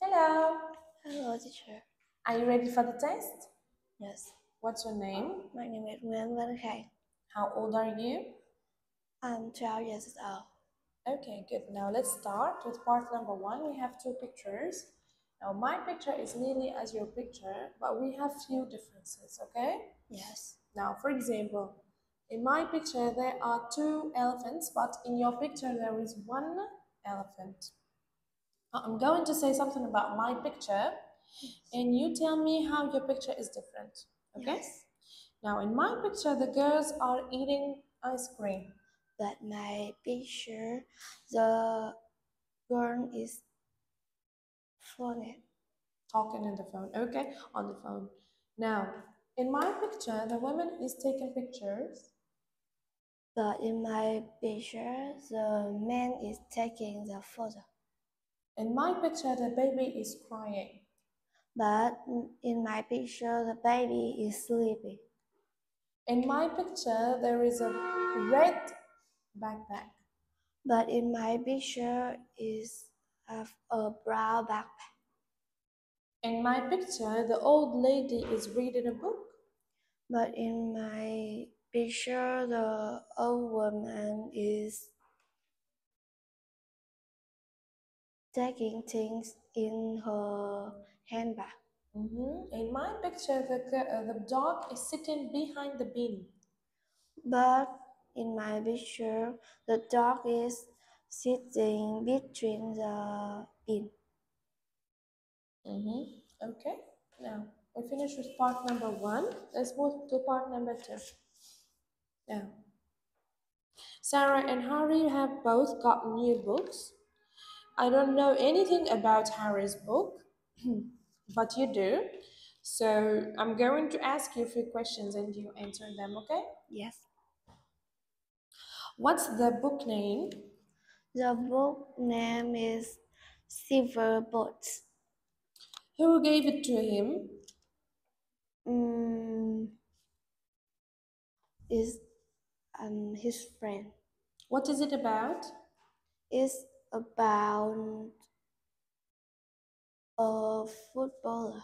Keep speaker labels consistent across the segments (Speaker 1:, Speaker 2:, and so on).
Speaker 1: Hello.
Speaker 2: Hello, teacher.
Speaker 1: Are you ready for the test?
Speaker 2: Yes.
Speaker 1: What's your name?
Speaker 2: My name is Nguyễn.
Speaker 1: How old are you?
Speaker 2: I'm 12 years old.
Speaker 1: Okay, good. Now let's start with part number 1. We have 2 pictures. Now my picture is nearly as your picture, but we have few differences, okay?
Speaker 2: Yes.
Speaker 1: Now, for example, in my picture there are 2 elephants, but in your picture there is 1 elephant. I'm going to say something about my picture, and you tell me how your picture is different, okay?
Speaker 2: Yes.
Speaker 1: Now, in my picture, the girls are eating ice cream.
Speaker 2: But my picture, the girl is phone.
Speaker 1: Talking on the phone, okay? On the phone. Now, in my picture, the woman is taking pictures.
Speaker 2: But in my picture, the man is taking the photo.
Speaker 1: In my picture, the baby is crying.
Speaker 2: But in my picture, the baby is sleeping.
Speaker 1: In my picture, there is a red backpack.
Speaker 2: But in my picture is a brown backpack.
Speaker 1: In my picture, the old lady is reading a book.
Speaker 2: But in my picture, the old woman is taking things in her handbag.
Speaker 1: In my picture, the dog is sitting behind the bin.
Speaker 2: But in my picture, the dog is sitting between the bin.
Speaker 1: Okay, now we finish with part number 1. Let's move to part number 2. Now, Sarah and Harry have both got new books. I don't know anything about Harry's book, but you do. So I'm going to ask you a few questions and you answer them, okay?
Speaker 2: Yes.
Speaker 1: What's the book name?
Speaker 2: The book name is Silver Boats.
Speaker 1: Who gave it to him?
Speaker 2: Is his friend.
Speaker 1: What is it about?
Speaker 2: It's about a footballer.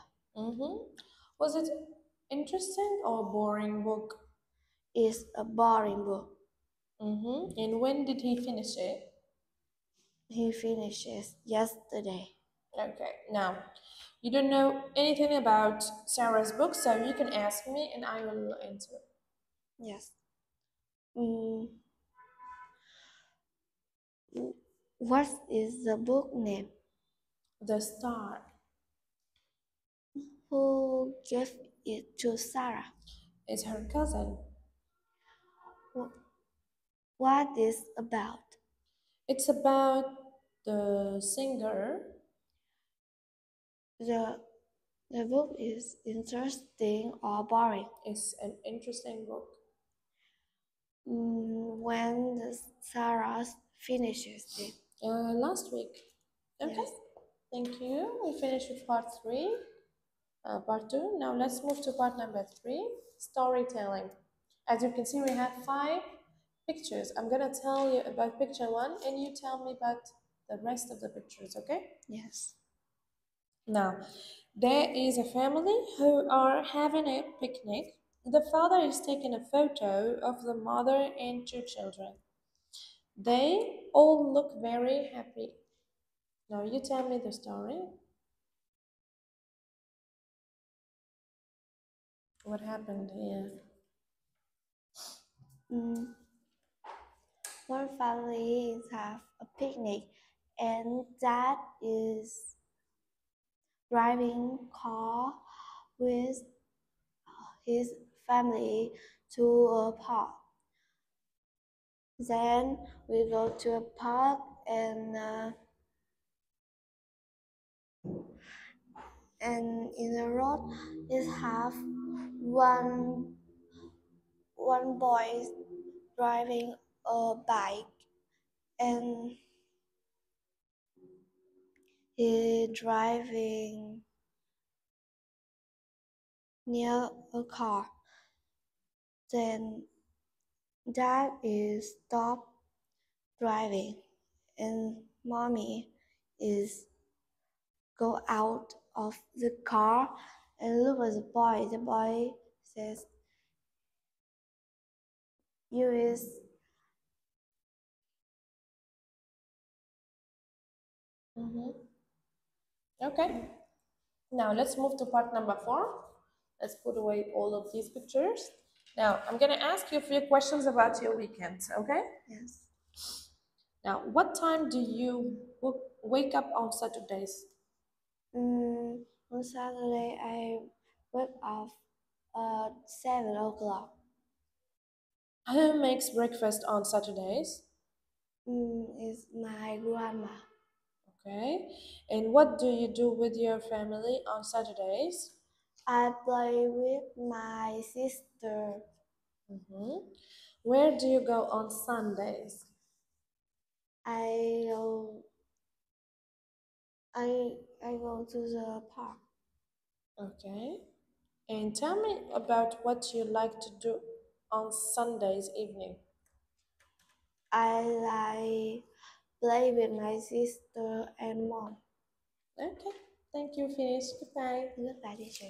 Speaker 1: Was it interesting or boring book?
Speaker 2: It's a boring book.
Speaker 1: And when did he finish it?
Speaker 2: He finishes yesterday.
Speaker 1: Okay, now you don't know anything about Sarah's book, so you can ask me and I will answer.
Speaker 2: Yes. What is the book name?
Speaker 1: The Star.
Speaker 2: Who gave it to Sarah?
Speaker 1: It's her cousin.
Speaker 2: What is about?
Speaker 1: It's about the singer.
Speaker 2: The book is interesting or boring?
Speaker 1: It's an interesting book.
Speaker 2: When Sarah finishes it?
Speaker 1: Last week. Okay.
Speaker 2: Yes.
Speaker 1: Thank you. We finished with part 3. Part 2. Now let's move to part number 3, storytelling. As you can see, we have 5 pictures. I'm gonna tell you about picture 1 and you tell me about the rest of the pictures, okay?
Speaker 2: Yes.
Speaker 1: Now, there is a family who are having a picnic. The father is taking a photo of the mother and 2 children. They all look very happy. Now you tell me the story. What happened here?
Speaker 2: One family is have a picnic, and dad is driving car with his family to a park. Then we go to a park and in the road is have one boy driving a bike and he driving near a car. Then dad is stop driving and mommy is go out of the car and look at the boy. The boy says, "You is
Speaker 1: Okay. Now let's move to part number 4. Let's put away all of these pictures. Now I'm gonna ask you a few questions about your weekends, okay?
Speaker 2: yes."
Speaker 1: Now, what time do you wake up on Saturdays?
Speaker 2: On Saturday, I wake up at 7 o'clock.
Speaker 1: Who makes breakfast on Saturdays?
Speaker 2: It's my grandma.
Speaker 1: Okay. And what do you do with your family on Saturdays?
Speaker 2: I play with my sister.
Speaker 1: Where do you go on Sundays?
Speaker 2: I go. I go to the park.
Speaker 1: Okay. And tell me about what you like to do on Sundays evening.
Speaker 2: I like play with my sister and mom.
Speaker 1: Okay. Thank you. Finish. Goodbye.
Speaker 2: Goodbye, teacher.